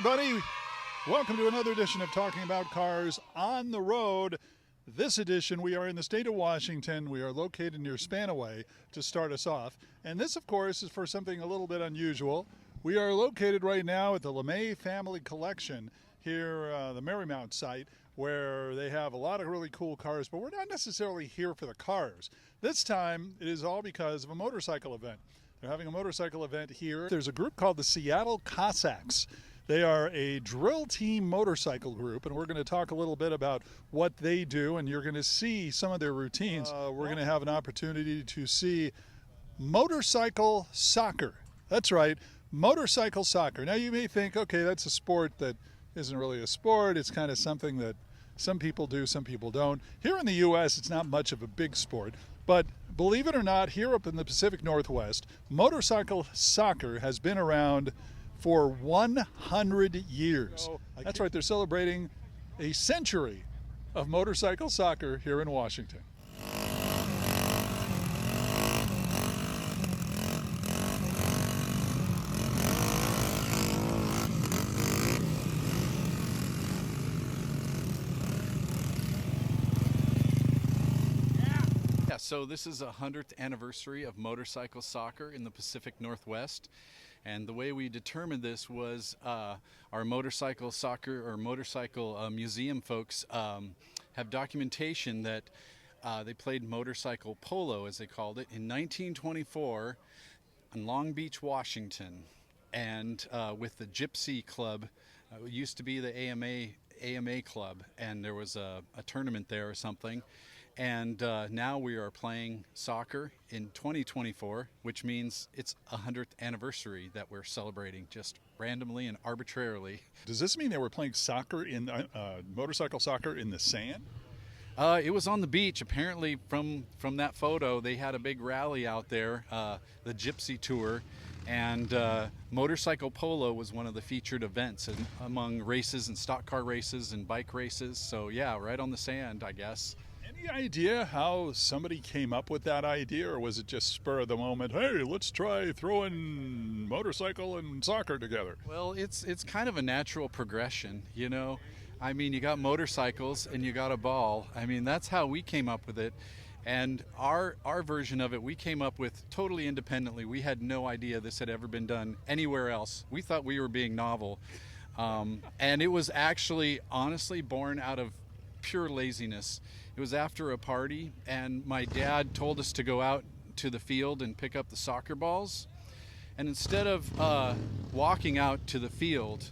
everybody. Welcome to another edition of Talking About Cars on the Road. This edition, we are in the state of Washington. We are located near Spanaway to start us off. And this, of course, is for something a little bit unusual. We are located right now at the LeMay Family Collection here, the Marymount site, where they have a lot of really cool cars, but we're not necessarily here for the cars. This time, it is all because of a motorcycle event. They're having a motorcycle event here. There's a group called the Seattle Cossacks. They are a drill team motorcycle group, and we're going to talk a little bit about what they do, and you're going to see some of their routines. We're going to have an opportunity to see motorcycle soccer. That's right, motorcycle soccer. Now you may think, okay, that's a sport that isn't really a sport. It's kind of something that some people do, some people don't. Here in the U.S., it's not much of a big sport, but believe it or not, here up in the Pacific Northwest, motorcycle soccer has been around for 100 years. That's right, they're celebrating a century of motorcycle soccer here in Washington. So this is a 100th anniversary of motorcycle soccer in the Pacific Northwest, and the way we determined this was our motorcycle soccer or motorcycle museum folks have documentation that they played motorcycle polo, as they called it, in 1924 in Long Beach, Washington, and with the Gypsy Club. It used to be the AMA Club, and there was a tournament there or something. And now we are playing soccer in 2024, which means it's a 100th anniversary that we're celebrating just randomly and arbitrarily. Does this mean they were playing soccer in motorcycle soccer in the sand? It was on the beach. Apparently, from that photo, they had a big rally out there, the Gypsy Tour, and motorcycle polo was one of the featured events among races and stock car races and bike races. So yeah, right on the sand, I guess. Any idea how somebody came up with that idea, or was it just spur of the moment, hey, let's try throwing motorcycle and soccer together? Well, it's kind of a natural progression, you know. I mean, you got motorcycles and you got a ball. I mean, that's how we came up with it. And our version of it, we came up with totally independently. We had no idea this had ever been done anywhere else. We thought we were being novel. And it was actually, honestly, born out of pure laziness. It was after a party, and my dad told us to go out to the field and pick up the soccer balls. And instead of walking out to the field,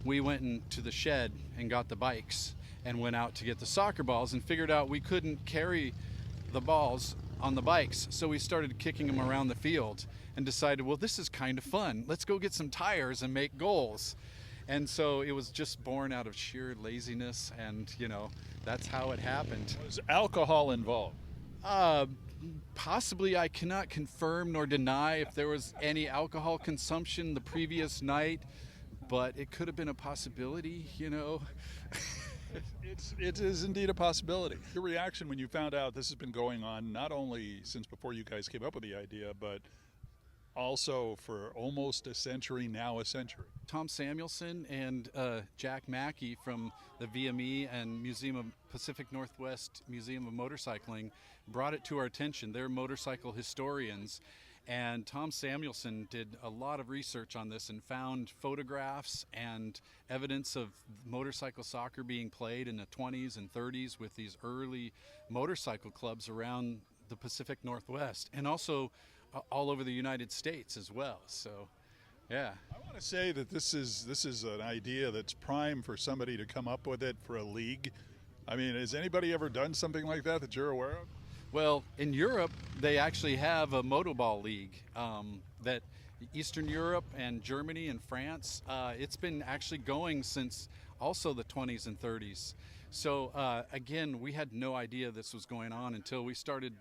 we went into the shed and got the bikes and went out to get the soccer balls and figured out we couldn't carry the balls on the bikes. So we started kicking them around the field and decided, well, this is kind of fun. Let's go get some tires and make goals. And so it was just born out of sheer laziness, and, you know, that's how it happened. Was alcohol involved? Possibly. I cannot confirm nor deny if there was any alcohol consumption the previous night, but it could have been a possibility, you know. It is indeed a possibility. Your reaction when you found out this has been going on not only since before you guys came up with the idea, but also for almost a century, now a century. Tom Samuelson and Jack Mackey from the VME and Pacific Northwest Museum of Motorcycling brought it to our attention. They're motorcycle historians, and Tom Samuelson did a lot of research on this and found photographs and evidence of motorcycle soccer being played in the 20s and 30s with these early motorcycle clubs around the Pacific Northwest, and also all over the United States as well. So, yeah. I want to say that this is an idea that's prime for somebody to come up with it for a league. I mean, has anybody ever done something like that you're aware of? Well, in Europe, they actually have a motoball league that Eastern Europe and Germany and France, it's been actually going since also the 20s and 30s. So again, we had no idea this was going on until we started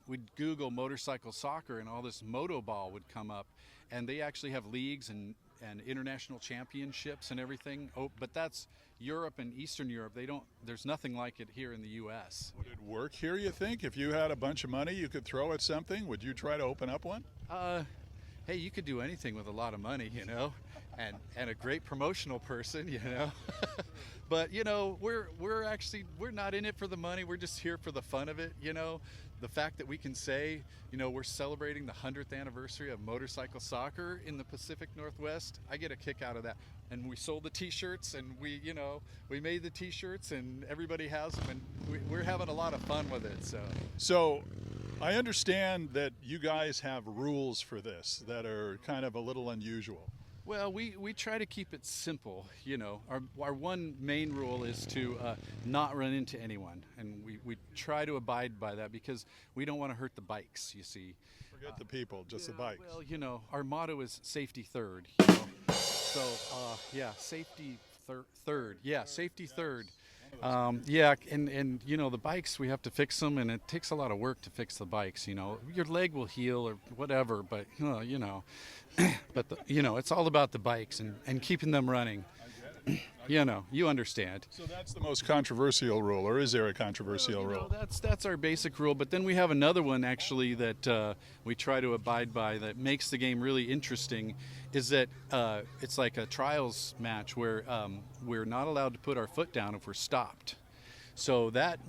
we'd Google motorcycle soccer and all this motoball would come up. And they actually have leagues and international championships and everything. Oh, but that's Europe and Eastern Europe. There's nothing like it here in the U.S. Would it work here, you think? If you had a bunch of money you could throw at something, would you try to open up one? hey, you could do anything with a lot of money, you know, and a great promotional person, you know. But you know, we're not in it for the money. We're just here for the fun of it, you know. The fact that we can say, you know, we're celebrating the 100th anniversary of motorcycle soccer in the Pacific Northwest, I get a kick out of that. And we sold the t-shirts, and we made the t-shirts, and everybody has them, and we're having a lot of fun with it. So I understand that you guys have rules for this that are kind of a little unusual. Well, we try to keep it simple, you know. Our one main rule is to not run into anyone, and we try to abide by that because we don't want to hurt the bikes, you see. Forget the people, just the bikes. Well, you know, our motto is safety third, you know. So, yeah, safety third. Yeah, safety third. Yeah, and you know, the bikes, we have to fix them, and it takes a lot of work to fix the bikes, you know. Your leg will heal or whatever, but, you know, but, you know, it's all about the bikes and keeping them running. You know, you understand. So that's the most controversial rule, or is there a controversial rule? That's our basic rule, but then we have another one actually that we try to abide by that makes the game really interesting, is that it's like a trials match where we're not allowed to put our foot down if we're stopped. So that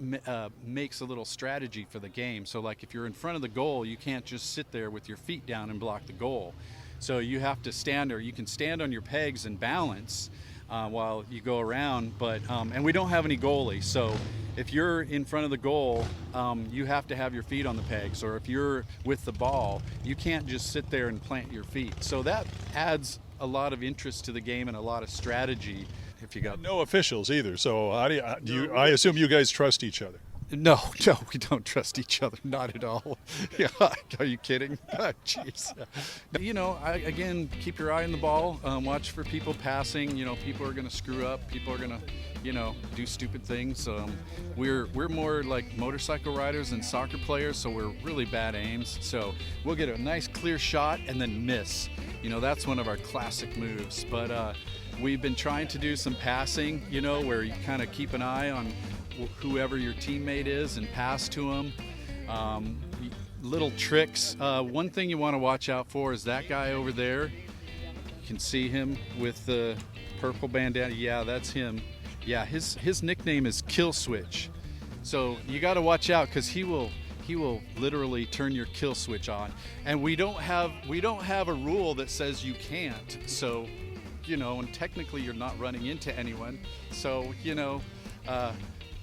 makes a little strategy for the game. So like if you're in front of the goal, you can't just sit there with your feet down and block the goal. So you have to stand, or you can stand on your pegs and balance while you go around, but and we don't have any goalie, so if you're in front of the goal, you have to have your feet on the pegs, or if you're with the ball, you can't just sit there and plant your feet. So that adds a lot of interest to the game and a lot of strategy. If you got no officials either, so how I assume you guys trust each other. No, we don't trust each other, not at all. Yeah, are you kidding? Jeez. You know, again, keep your eye on the ball. Watch for people passing. You know, people are going to screw up. People are going to, you know, do stupid things. We're more like motorcycle riders than soccer players, so we're really bad aims. So we'll get a nice clear shot and then miss. You know, that's one of our classic moves. But we've been trying to do some passing, you know, where you kind of keep an eye on whoever your teammate is and pass to them. Little tricks. One thing you want to watch out for is that guy over there. You can see him with the purple bandana. Yeah, that's him. Yeah, his nickname is Kill Switch. So you got to watch out because he will literally turn your kill switch on. And we don't have a rule that says you can't. So, you know, and technically you're not running into anyone. So, you know,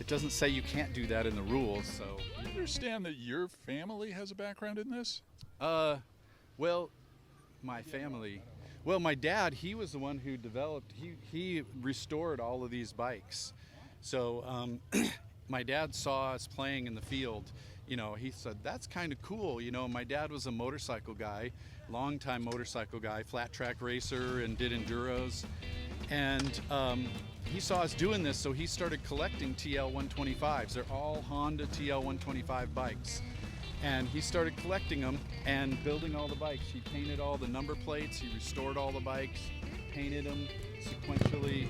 it doesn't say you can't do that in the rules. So I understand that your family has a background in this? Well, my family. Well, my dad, he was the one who developed, he restored all of these bikes. So my dad saw us playing in the field. You know, he said, that's kind of cool. You know, my dad was a motorcycle guy, longtime motorcycle guy, flat track racer, and did enduros. And he saw us doing this, so he started collecting TL125s. They're all Honda TL125 bikes. And he started collecting them and building all the bikes. He painted all the number plates, he restored all the bikes, painted them sequentially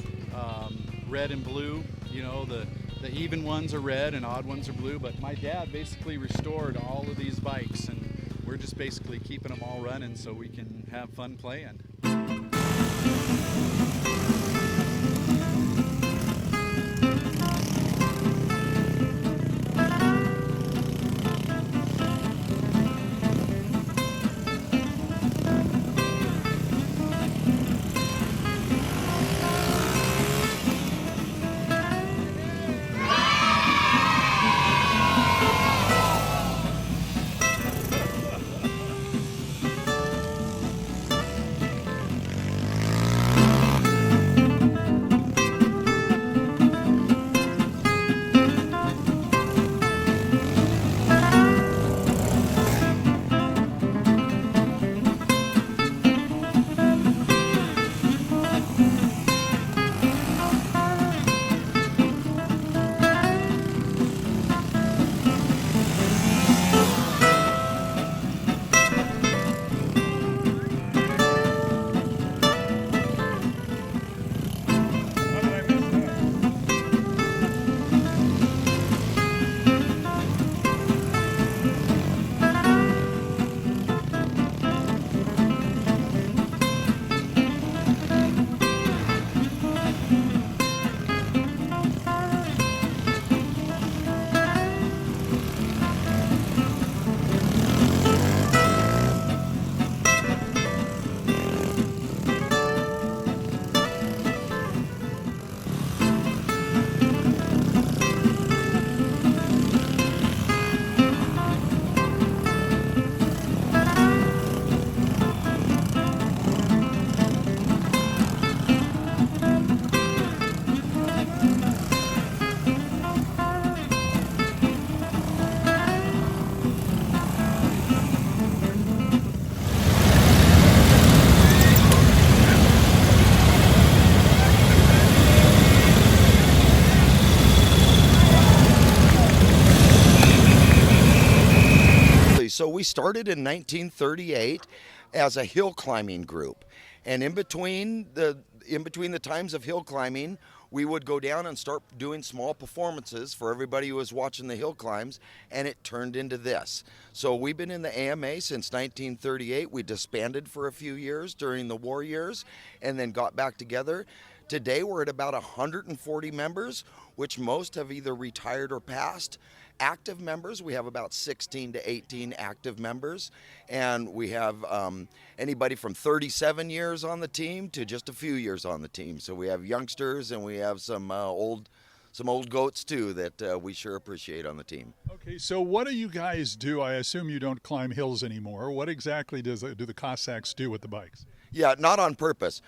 red and blue. You know, the even ones are red and odd ones are blue, but my dad basically restored all of these bikes, and we're just basically keeping them all running so we can have fun playing. we started in 1938 as a hill climbing group. And in between the times of hill climbing, we would go down and start doing small performances for everybody who was watching the hill climbs, and it turned into this. So we've been in the AMA since 1938. We disbanded for a few years during the war years and then got back together. Today we're at about 140 members, which most have either retired or passed. Active members, we have about 16 to 18 active members, and we have anybody from 37 years on the team to just a few years on the team. So we have youngsters and we have some old goats too that we sure appreciate on the team. Okay, so what do you guys do? I assume you don't climb hills anymore. What exactly do the Cossacks do with the bikes? Yeah, not on purpose.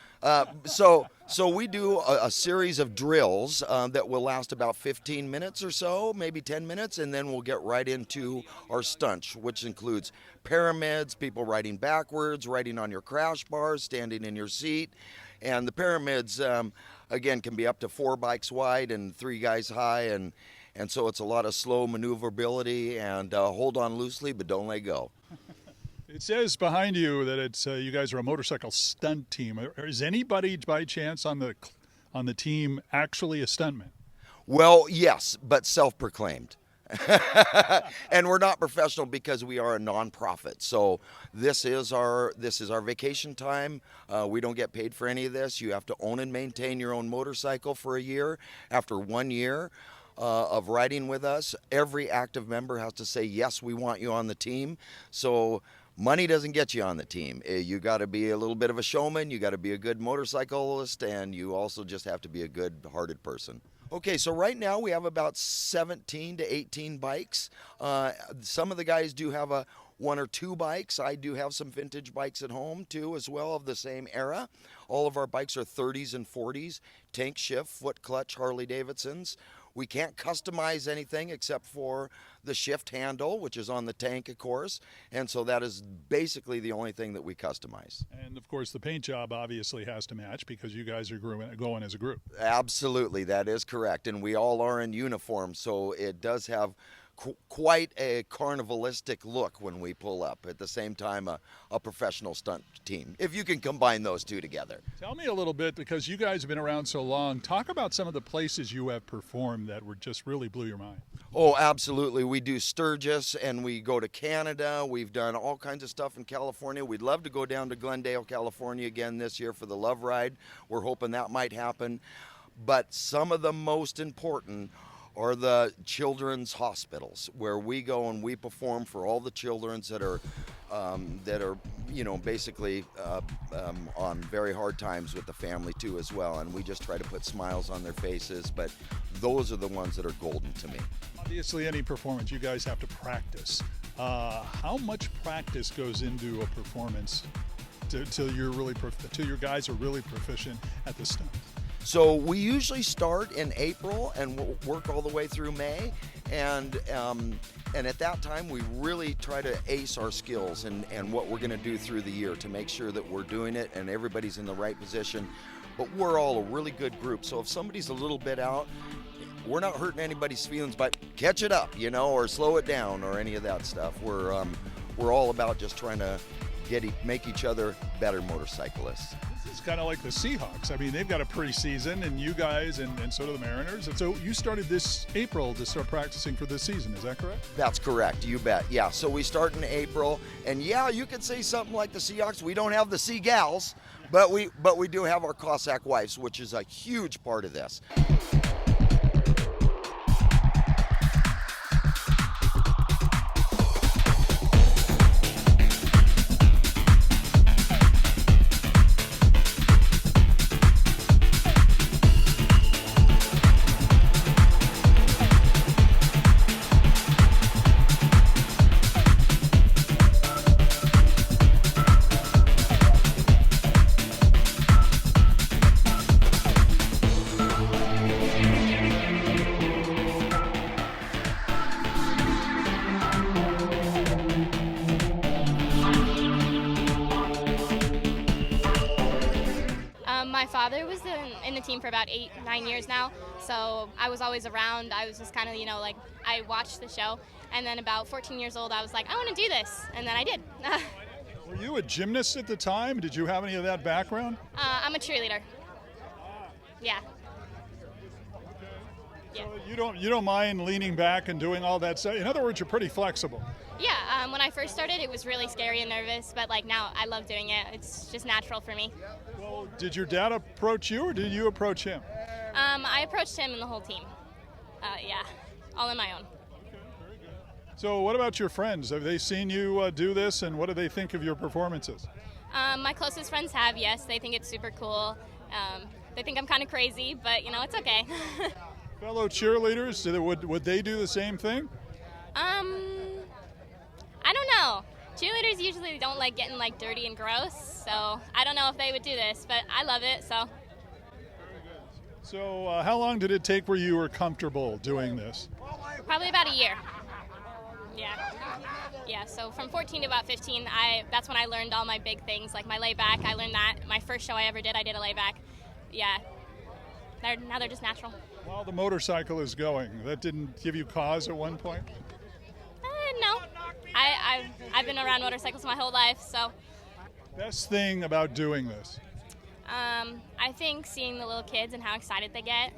So we do a series of drills that will last about 15 minutes or so, maybe 10 minutes, and then we'll get right into our stunts, which includes pyramids, people riding backwards, riding on your crash bars, standing in your seat. And the pyramids, again, can be up to 4 bikes wide and 3 guys high, and so it's a lot of slow maneuverability and hold on loosely, but don't let go. It says behind you that it's you guys are a motorcycle stunt team. Is anybody by chance on the team actually a stuntman? Well, yes, but self-proclaimed. And we're not professional because we are a nonprofit. So this is our vacation time. We don't get paid for any of this. You have to own and maintain your own motorcycle for a year. After 1 year of riding with us, every active member has to say, yes, we want you on the team. So money doesn't get you on the team. You got to be a little bit of a showman, you got to be a good motorcyclist, and you also just have to be a good-hearted person. Okay, so right now we have about 17 to 18 bikes. Some of the guys do have 1 or 2 bikes. I do have some vintage bikes at home too, as well, of the same era. All of our bikes are 30s and 40s, tank shift, foot clutch Harley-Davidsons. We can't customize anything except for the shift handle, which is on the tank, of course, and so that is basically the only thing that we customize. And of course, the paint job obviously has to match because you guys are going as a group. Absolutely, that is correct, and we all are in uniform, so it does have quite a carnivalistic look when we pull up. At the same time, a professional stunt team, if you can combine those two together. Tell me a little bit, because you guys have been around so long, talk about some of the places you have performed that were just really blew your mind. Oh, absolutely. We do Sturgis and we go to Canada. We've done all kinds of stuff in California. We'd love to go down to Glendale, California again this year for the Love Ride. We're hoping that might happen. But some of the most important are the children's hospitals, where we go and we perform for all the children that are basically on very hard times with the family too as well, and we just try to put smiles on their faces, but those are the ones that are golden to me. Obviously, any performance, you guys have to practice. How much practice goes into a performance till your guys are really proficient at the stunt? So we usually start in April and we'll work all the way through May, and at that time we really try to ace our skills and what we're going to do through the year to make sure that we're doing it and everybody's in the right position. But we're all a really good group, so if somebody's a little bit out, we're not hurting anybody's feelings, but catch it up, or slow it down or any of that stuff. We're all about just trying to make each other better motorcyclists. It's kind of like the Seahawks. I mean, they've got a preseason, and you guys, and so do the Mariners. And so you started this April to start practicing for this season. Is that correct? That's correct. You bet. Yeah. So we start in April, and yeah, you could say something like the Seahawks. We don't have the Seagals, but we do have our Cossack wives, which is a huge part of this. My father was in the team for about 8-9 years now, so I was always around. I was just kind of, I I watched the show, and then about 14 years old, I was like, I want to do this, and then I did. Were you a gymnast at the time? Did you have any of that background? I'm a cheerleader. Yeah. Yeah. So you don't mind leaning back and doing all that stuff. In other words, you're pretty flexible. Yeah, when I first started, it was really scary and nervous, but like now I love doing it. It's just natural for me. Well, did your dad approach you, or did you approach him? I approached him and the whole team. Yeah, all on my own. So what about your friends? Have they seen you do this, and what do they think of your performances? My closest friends have, yes. They think it's super cool. They think I'm kind of crazy, but you know, it's okay. Fellow cheerleaders, would they do the same thing? I don't know. Cheerleaders usually don't like getting like dirty and gross, so I don't know if they would do this, but I love it, so. So how long did it take where you were comfortable doing this? Probably about a year. Yeah, so from 14 to about 15, that's when I learned all my big things, like my layback. I learned that. My first show I ever did, I did a layback. Yeah, now they're just natural. While the motorcycle is going, that didn't give you cause at one point? No. I've been around motorcycles my whole life, so. Best thing about doing this? I think seeing the little kids and how excited they get,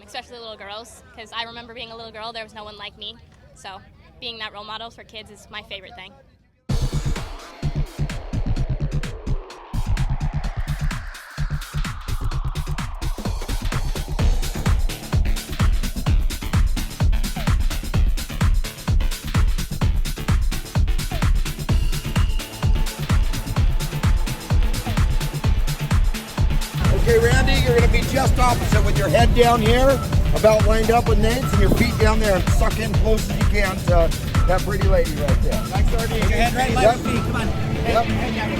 especially the little girls, because I remember being a little girl, there was no one like me, so being that role model for kids is my favorite thing. Okay, Randy, you're going to be just opposite with your head down here, about lined up with Nate's, and your feet down there, and suck in close as you can to that pretty lady right there. Thanks, RD. Your head right by your feet. Come on. Yep. Head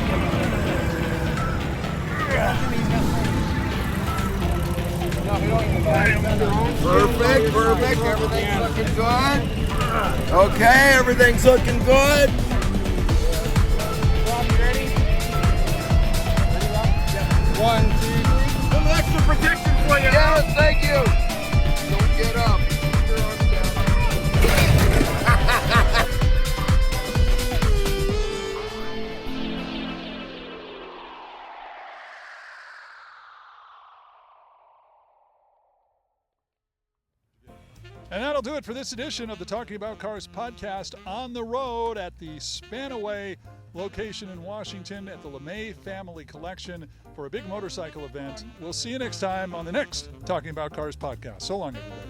Perfect, perfect. Everything's looking good. Okay, everything's looking good. Ready? 1, 2, 3. Some extra protection for you. Yes, thank you. Don't get up. Keep your arms down. And that'll do it for this edition of the Talking About Cars podcast on the road at the Spanaway location in Washington at the LeMay Family Collection for a big motorcycle event. We'll see you next time on the next Talking About Cars podcast. So long, everybody.